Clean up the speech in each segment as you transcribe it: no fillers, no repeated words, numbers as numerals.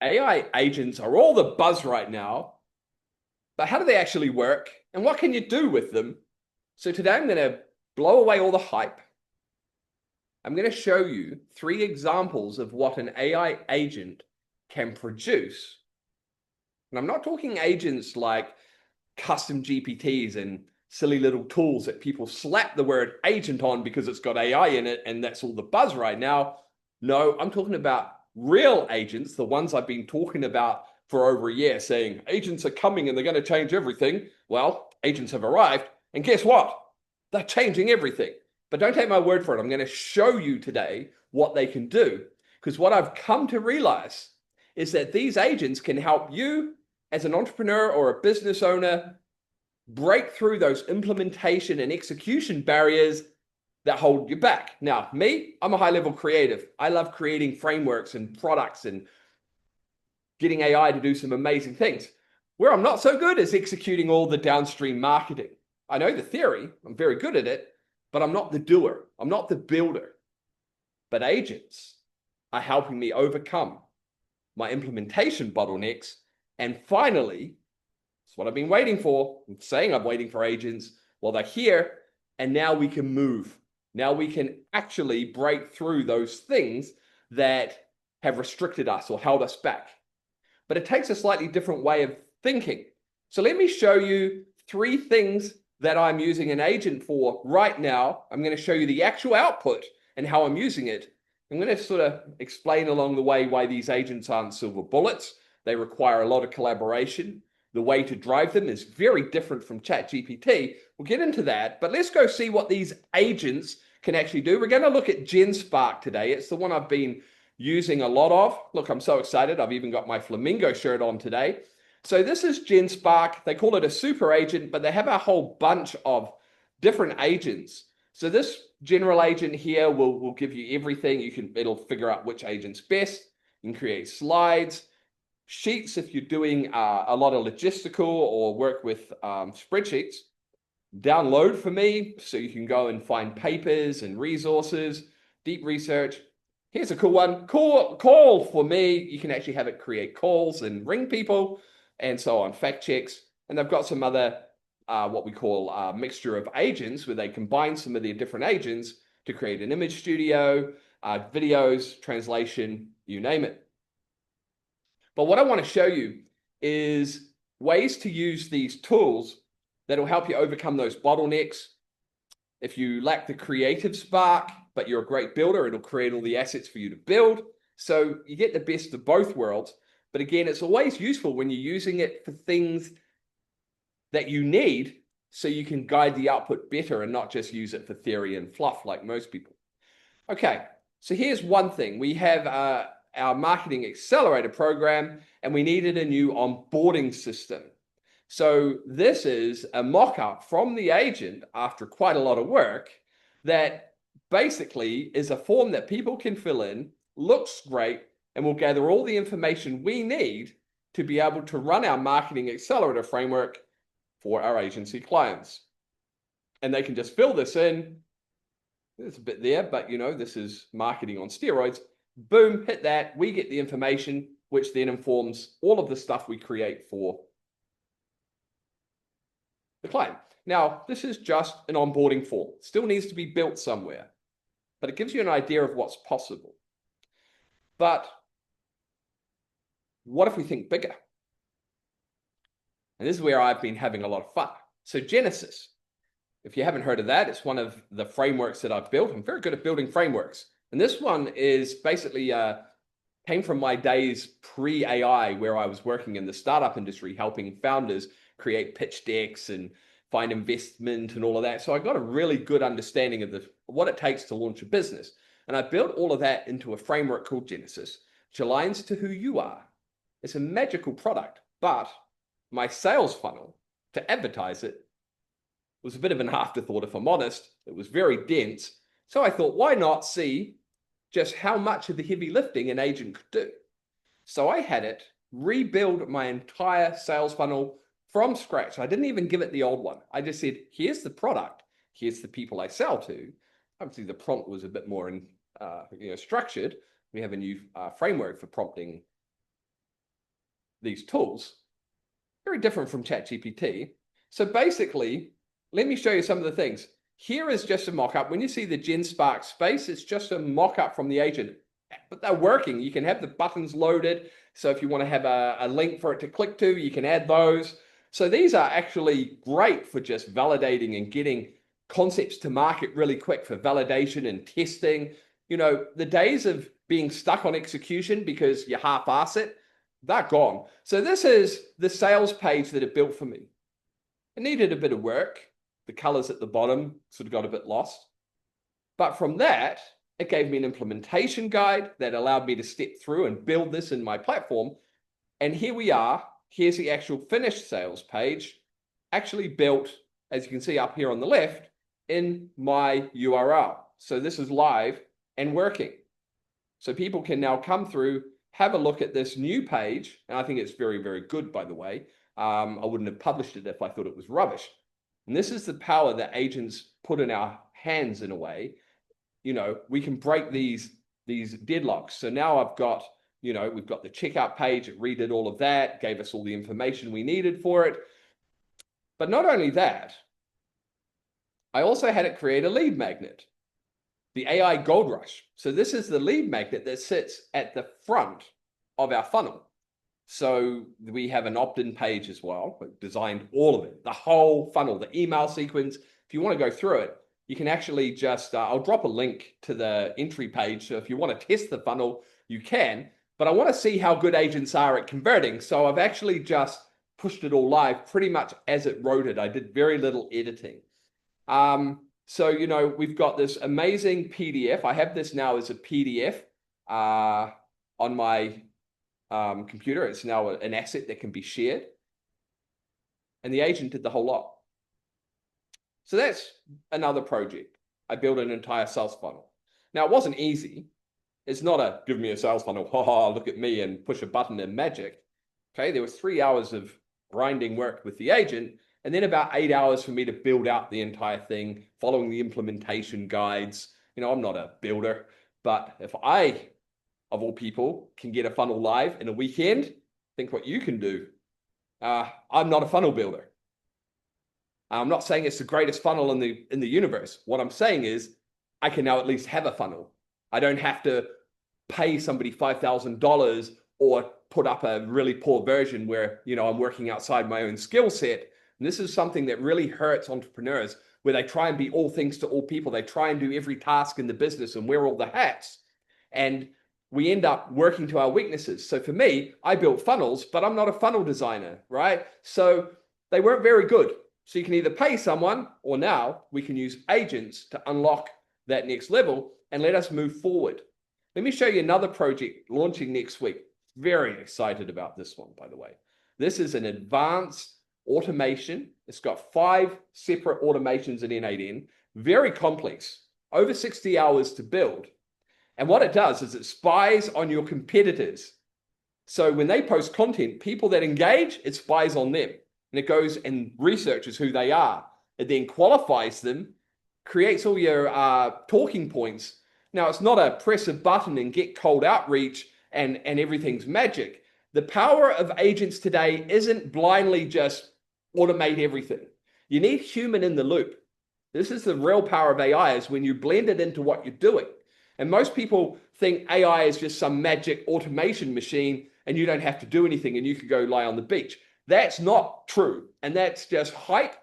AI agents are all the buzz right now, but how do they actually work? And what can you do with them? So today I'm going to blow away all the hype. I'm going to show you 3 examples of what an AI agent can produce. And I'm not talking agents like custom GPTs and silly little tools that people slap the word agent on because it's got AI in it and that's all the buzz right now. No, I'm talking about real agents, the ones I've been talking about for over a year, saying agents are coming and they're going to change everything. Well, agents have arrived, and guess what? They're changing everything. But don't take my word for it. I'm going to show you today what they can do. Because what I've come to realize is that these agents can help you as an entrepreneur or a business owner break through those implementation and execution barriers that hold you back. Now, me, I'm a high-level creative. I love creating frameworks and products and getting AI to do some amazing things. Where I'm not so good is executing all the downstream marketing. I know the theory, I'm very good at it, but I'm not the doer. I'm not the builder. But agents are helping me overcome my implementation bottlenecks. And finally, it's what I've been waiting for. I'm saying I'm waiting for agents. Well, they're here, and now we can move. Now we can actually break through those things that have restricted us or held us back. But it takes a slightly different way of thinking. So let me show you 3 things that I'm using an agent for right now. I'm going to show you the actual output and how I'm using it. I'm going to sort of explain along the way why these agents aren't silver bullets. They require a lot of collaboration. The way to drive them is very different from ChatGPT. We'll get into that, but let's go see what these agents can actually do. We're going to look at GenSpark today. It's the one I've been using a lot of. Look, I'm so excited. I've even got my flamingo shirt on today. So this is GenSpark. They call it a super agent, but they have a whole bunch of different agents. So this general agent here will give you everything. It'll figure out which agent's best. You can create slides, sheets if you're doing a lot of logistical or work with spreadsheets. Download for me, so you can go and find papers and resources, deep research. Here's a cool one. Call for me. You can actually have it create calls and ring people and so on, fact checks. And they've got some other, what we call mixture of agents, where they combine some of their different agents to create an image studio, videos, translation, you name it. But what I want to show you is ways to use these tools that will help you overcome those bottlenecks. If you lack the creative spark, but you're a great builder, it'll create all the assets for you to build. So you get the best of both worlds. But again, it's always useful when you're using it for things that you need, so you can guide the output better and not just use it for theory and fluff like most people. Okay, so here's one thing. We have our marketing accelerator program, and we needed a new onboarding system. So this is a mock-up from the agent after quite a lot of work that basically is a form that people can fill in, looks great, and will gather all the information we need to be able to run our marketing accelerator framework for our agency clients. And they can just fill this in. There's a bit there, but this is marketing on steroids. Boom, hit that. We get the information, which then informs all of the stuff we create for the client. Now, this is just an onboarding form. It still needs to be built somewhere, but it gives you an idea of what's possible. But what if we think bigger? And this is where I've been having a lot of fun. So Genesis, if you haven't heard of that, it's one of the frameworks that I've built. I'm very good at building frameworks. And this one is basically came from my days pre-AI, where I was working in the startup industry, helping founders create pitch decks and find investment and all of that. So I got a really good understanding of what it takes to launch a business. And I built all of that into a framework called Genesis, which aligns to who you are. It's a magical product, but my sales funnel to advertise it was a bit of an afterthought, if I'm honest. It was very dense. So I thought, why not see just how much of the heavy lifting an agent could do? So I had it rebuild my entire sales funnel from scratch. I didn't even give it the old one. I just said, here's the product. Here's the people I sell to. Obviously, the prompt was a bit more structured. We have a new framework for prompting these tools, very different from ChatGPT. So basically, let me show you some of the things. Here is just a mock-up. When you see the GenSpark space, it's just a mock-up from the agent, but they're working. You can have the buttons loaded. So if you want to have a link for it to click to, you can add those. So these are actually great for just validating and getting concepts to market really quick for validation and testing. You know, the days of being stuck on execution because you half-ass it, they're gone. So this is the sales page that it built for me. It needed a bit of work. The colors at the bottom sort of got a bit lost. But from that, it gave me an implementation guide that allowed me to step through and build this in my platform. And here we are. Here's the actual finished sales page, actually built, as you can see up here on the left, in my URL. So this is live and working. So people can now come through, have a look at this new page. And I think it's very, very good, by the way. I wouldn't have published it if I thought it was rubbish. And this is the power that agents put in our hands in a way. You know, we can break these deadlocks. So now I've got, you know, we've got the checkout page. It redid all of that, gave us all the information we needed for it. But not only that, I also had it create a lead magnet, the AI Gold Rush. So this is the lead magnet that sits at the front of our funnel. So we have an opt-in page as well. We've designed all of it, the whole funnel, the email sequence. If you want to go through it, you can actually just, I'll drop a link to the entry page. So if you want to test the funnel, you can. But I want to see how good agents are at converting. So I've actually just pushed it all live pretty much as it wrote it. I did very little editing. So, you know, we've got this amazing PDF. I have this now as a PDF on my computer. It's now an asset that can be shared. And the agent did the whole lot. So that's another project. I built an entire sales funnel. Now, it wasn't easy. It's not a give me a sales funnel, ha, look at me and push a button and magic. Okay, there was 3 hours of grinding work with the agent, and then about 8 hours for me to build out the entire thing, following the implementation guides. You know, I'm not a builder, but if I, of all people, can get a funnel live in a weekend, think what you can do. I'm not a funnel builder. I'm not saying it's the greatest funnel in the universe. What I'm saying is I can now at least have a funnel. I don't have to pay somebody $5,000 or put up a really poor version where, you know, I'm working outside my own skill set. And this is something that really hurts entrepreneurs, where they try and be all things to all people. They try and do every task in the business and wear all the hats. And we end up working to our weaknesses. So for me, I built funnels, but I'm not a funnel designer, right? So they weren't very good. So you can either pay someone, or now we can use agents to unlock that next level and let us move forward. Let me show you another project launching next week. Very excited about this one, by the way. This is an advanced automation. It's got 5 separate automations in N8N, very complex, over 60 hours to build. And what it does is it spies on your competitors. So when they post content, people that engage, it spies on them. And it goes and researches who they are. It then qualifies them, creates all your talking points. Now, it's not a press a button and get cold outreach and everything's magic. The power of agents today isn't blindly just automate everything. You need human in the loop. This is the real power of AI, is when you blend it into what you're doing. And most people think AI is just some magic automation machine and you don't have to do anything and you could go lie on the beach. That's not true. And that's just hype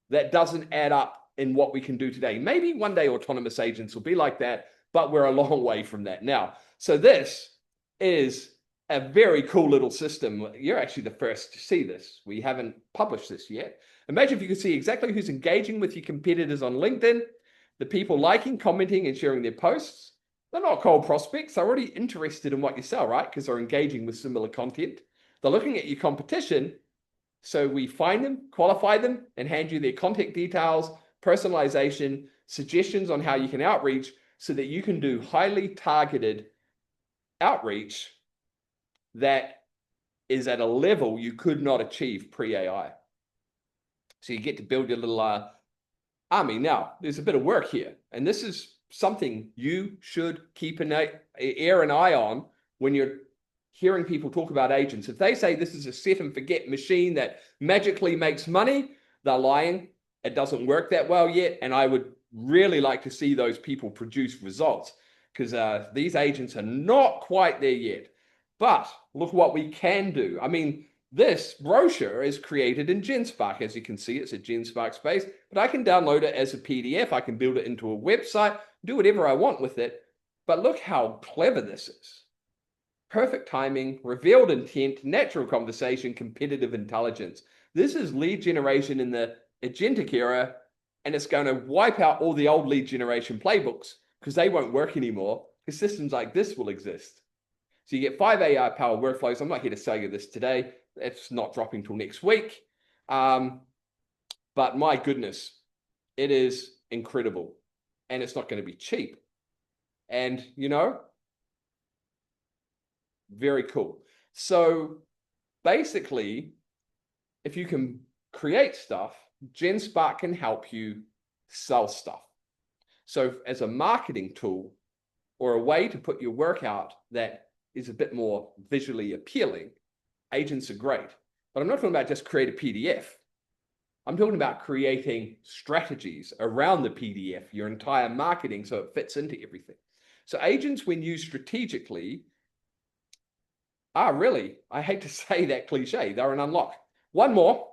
that doesn't add up in what we can do today. Maybe one day autonomous agents will be like that, but we're a long way from that now. So this is a very cool little system. You're actually the first to see this. We haven't published this yet. Imagine if you could see exactly who's engaging with your competitors on LinkedIn, the people liking, commenting, and sharing their posts. They're not cold prospects. They're already interested in what you sell, right? Because they're engaging with similar content. They're looking at your competition. So we find them, qualify them, and hand you their contact details, personalization, suggestions on how you can outreach so that you can do highly targeted outreach that is at a level you could not achieve pre-AI. So you get to build your little army. Now, there's a bit of work here, and this is something you should keep an eye on when you're hearing people talk about agents. If they say this is a set and forget machine that magically makes money, they're lying. It doesn't work that well yet. And I would really like to see those people produce results, because these agents are not quite there yet. But look what we can do. I mean, this brochure is created in GenSpark. As you can see, it's a GenSpark space, but I can download it as a PDF. I can build it into a website, do whatever I want with it. But look how clever this is. Perfect timing, revealed intent, natural conversation, competitive intelligence. This is lead generation in the agentic era, and it's going to wipe out all the old lead generation playbooks because they won't work anymore, because systems like this will exist. So you get 5 AI-powered workflows. I'm not here to sell you this today. It's not dropping till next week. But my goodness, it is incredible. And it's not going to be cheap. And, you know, very cool. So basically, if you can create stuff, GenSpark can help you sell stuff. So as a marketing tool or a way to put your work out that is a bit more visually appealing, agents are great. But I'm not talking about just create a PDF. I'm talking about creating strategies around the PDF, your entire marketing, so it fits into everything. So agents, when used strategically, are really, I hate to say that cliche, they're an unlock. One more,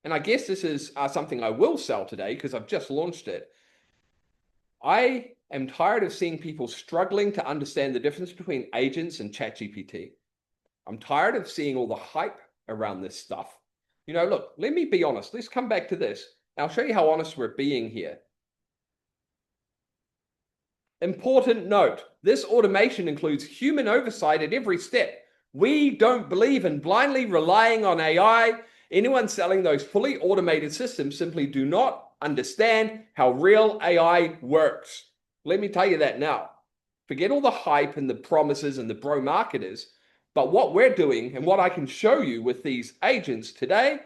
and I guess this is something I will sell today because I've just launched it. I am tired of seeing people struggling to understand the difference between agents and ChatGPT. I'm tired of seeing all the hype around this stuff. You know, look, let me be honest. Let's come back to this. I'll show you how honest we're being here. Important note, this automation includes human oversight at every step. We don't believe in blindly relying on AI. Anyone selling those fully automated systems simply do not understand how real AI works. Let me tell you that now. Forget all the hype and the promises and the bro marketers. But what we're doing and what I can show you with these agents today,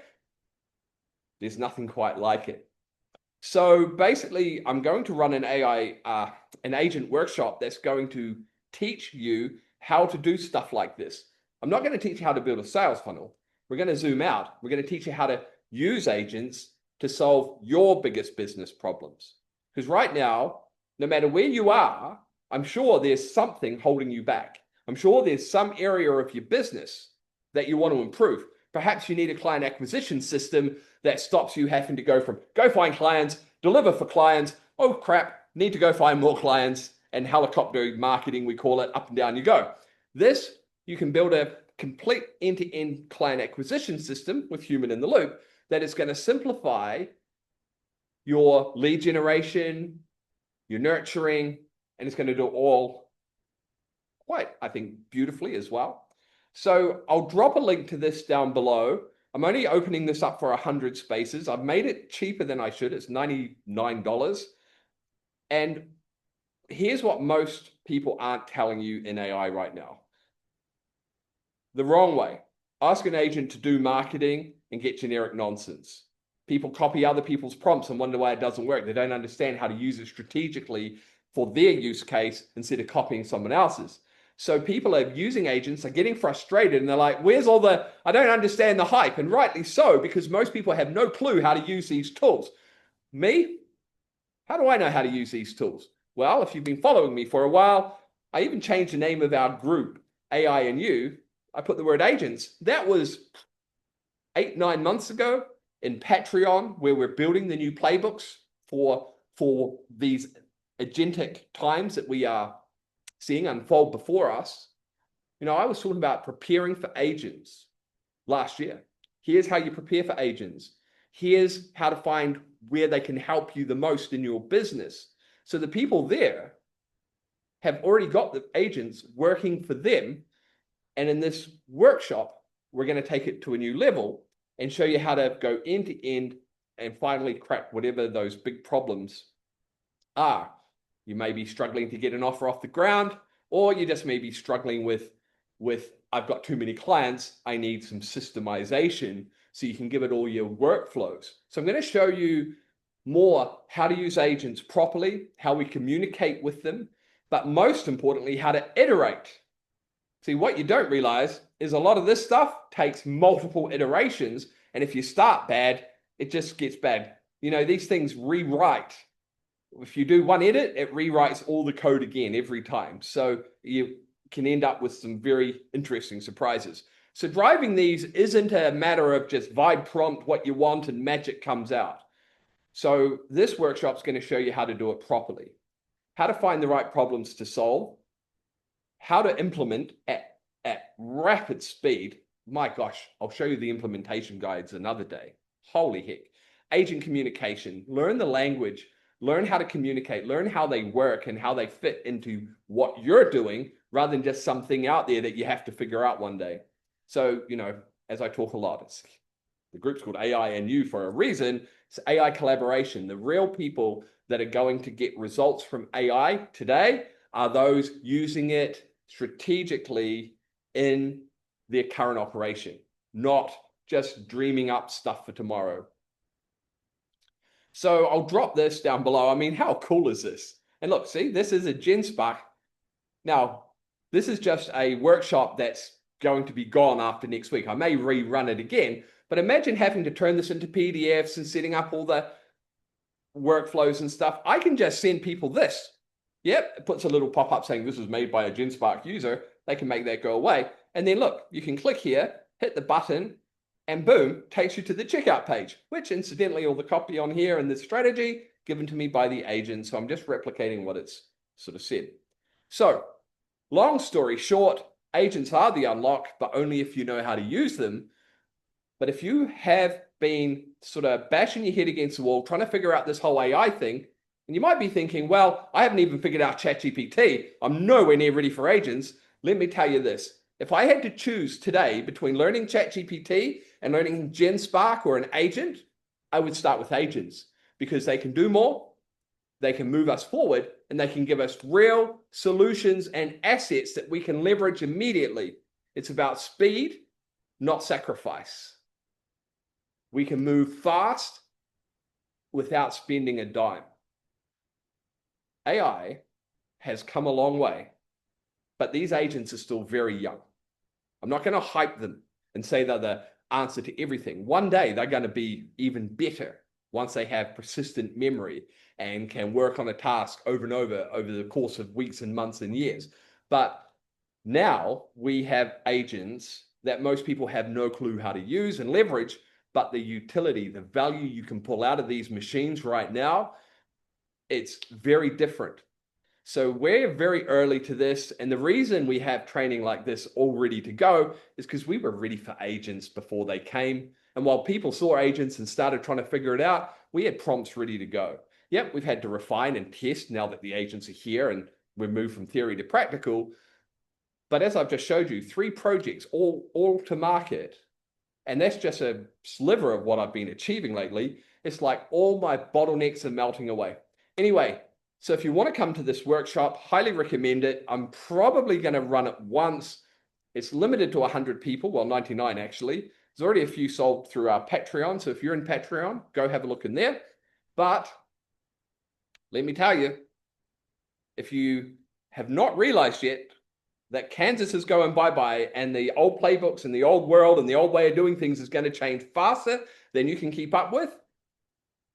there's nothing quite like it. So basically, I'm going to run an an agent workshop that's going to teach you how to do stuff like this. I'm not going to teach you how to build a sales funnel. We're going to zoom out. We're going to teach you how to use agents to solve your biggest business problems. Because right now, no matter where you are, I'm sure there's something holding you back. I'm sure there's some area of your business that you want to improve. Perhaps you need a client acquisition system that stops you having to go find clients, deliver for clients, oh crap, need to go find more clients, and helicopter marketing, we call it, up and down you go. This, you can build a complete end-to-end client acquisition system with human in the loop that is going to simplify your lead generation, your nurturing, and it's going to do it all quite, I think, beautifully as well. So I'll drop a link to this down below. I'm only opening this up for 100 spaces. I've made it cheaper than I should. It's $99. And here's what most people aren't telling you in AI right now. The wrong way. Ask an agent to do marketing and get generic nonsense. People copy other people's prompts and wonder why it doesn't work. They don't understand how to use it strategically for their use case instead of copying someone else's. So people are using agents, are getting frustrated, and they're like, where's all the, I don't understand the hype. And rightly so, because most people have no clue how to use these tools. Me? How do I know how to use these tools? Well, if you've been following me for a while, I even changed the name of our group, AI and You. I put the word agents. That was 8-9 months ago in Patreon, where we're building the new playbooks for these agentic times that we are seeing unfold before us. You know, I was talking about preparing for agents last year. Here's how you prepare for agents. Here's how to find where they can help you the most in your business. So the people there have already got the agents working for them. And in this workshop, we're going to take it to a new level and show you how to go end to end and finally crack whatever those big problems are. You may be struggling to get an offer off the ground, or you just may be struggling with I've got too many clients, I need some systemization so you can give it all your workflows. So I'm going to show you more how to use agents properly, how we communicate with them, but most importantly, how to iterate. See, what you don't realize is a lot of this stuff takes multiple iterations. And if you start bad, it just gets bad. You know, these things rewrite. If you do one edit, it rewrites all the code again every time. So you can end up with some very interesting surprises. So driving these isn't a matter of just vibe prompt what you want and magic comes out. So this workshop is going to show you how to do it properly, how to find the right problems to solve, how to implement at rapid speed. My gosh, I'll show you the implementation guides another day. Holy heck. Agent communication, learn the language, learn how to communicate, learn how they work and how they fit into what you're doing rather than just something out there that you have to figure out one day. So, you know, as I talk a lot, the group's called AI and You for a reason. It's AI collaboration. The real people that are going to get results from AI today are those using it strategically in their current operation, not just dreaming up stuff for tomorrow. So I'll drop this down below. I mean, how cool is this? And look, see, this is a GenSpark. Now, this is just a workshop that's going to be gone after next week. I may rerun it again, but imagine having to turn this into PDFs and setting up all the workflows and stuff. I can just send people this. Yep, it puts a little pop-up saying this was made by a GenSpark user. They can make that go away. And then look, you can click here, hit the button, and boom, takes you to the checkout page, which incidentally, all the copy on here and the strategy given to me by the agent. So I'm just replicating what it's sort of said. So long story short, agents are the unlock, but only if you know how to use them. But if you have been sort of bashing your head against the wall, trying to figure out this whole AI thing, and you might be thinking, well, I haven't even figured out ChatGPT. I'm nowhere near ready for agents. Let me tell you this. If I had to choose today between learning ChatGPT and learning GenSpark or an agent, I would start with agents because they can do more, they can move us forward, and they can give us real solutions and assets that we can leverage immediately. It's about speed, not sacrifice. We can move fast without spending a dime. AI has come a long way, but these agents are still very young. I'm not going to hype them and say they're the answer to everything. One day they're going to be even better once they have persistent memory and can work on a task over and over the course of weeks and months and years. But now we have agents that most people have no clue how to use and leverage, but the utility, the value you can pull out of these machines right now, it's very different. So we're very early to this. And the reason we have training like this all ready to go is because we were ready for agents before they came. And while people saw agents and started trying to figure it out, we had prompts ready to go. Yep, we've had to refine and test now that the agents are here and we've moved from theory to practical. But as I've just showed you, 3 projects all to market. And that's just a sliver of what I've been achieving lately. It's like all my bottlenecks are melting away. Anyway, so if you want to come to this workshop, highly recommend it. I'm probably going to run it once. It's limited to 100 people, well, 99 actually. There's already a few sold through our Patreon. So if you're in Patreon, go have a look in there. But let me tell you, if you have not realized yet that Kansas is going bye-bye and the old playbooks and the old world and the old way of doing things is going to change faster than you can keep up with,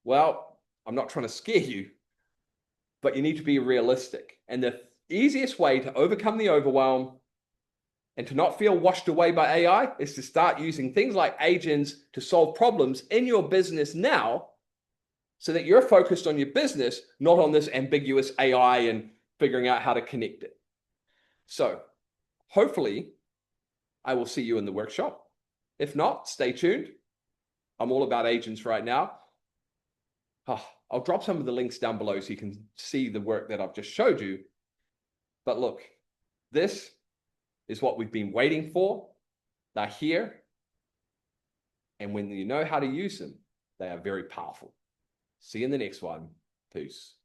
well, I'm not trying to scare you, but you need to be realistic. And the easiest way to overcome the overwhelm and to not feel washed away by AI is to start using things like agents to solve problems in your business now so that you're focused on your business, not on this ambiguous AI and figuring out how to connect it. So hopefully I will see you in the workshop. If not, stay tuned. I'm all about agents right now. I'll drop some of the links down below so you can see the work that I've just showed you. But look, this is what we've been waiting for. They're here. And when you know how to use them, they are very powerful. See you in the next one. Peace.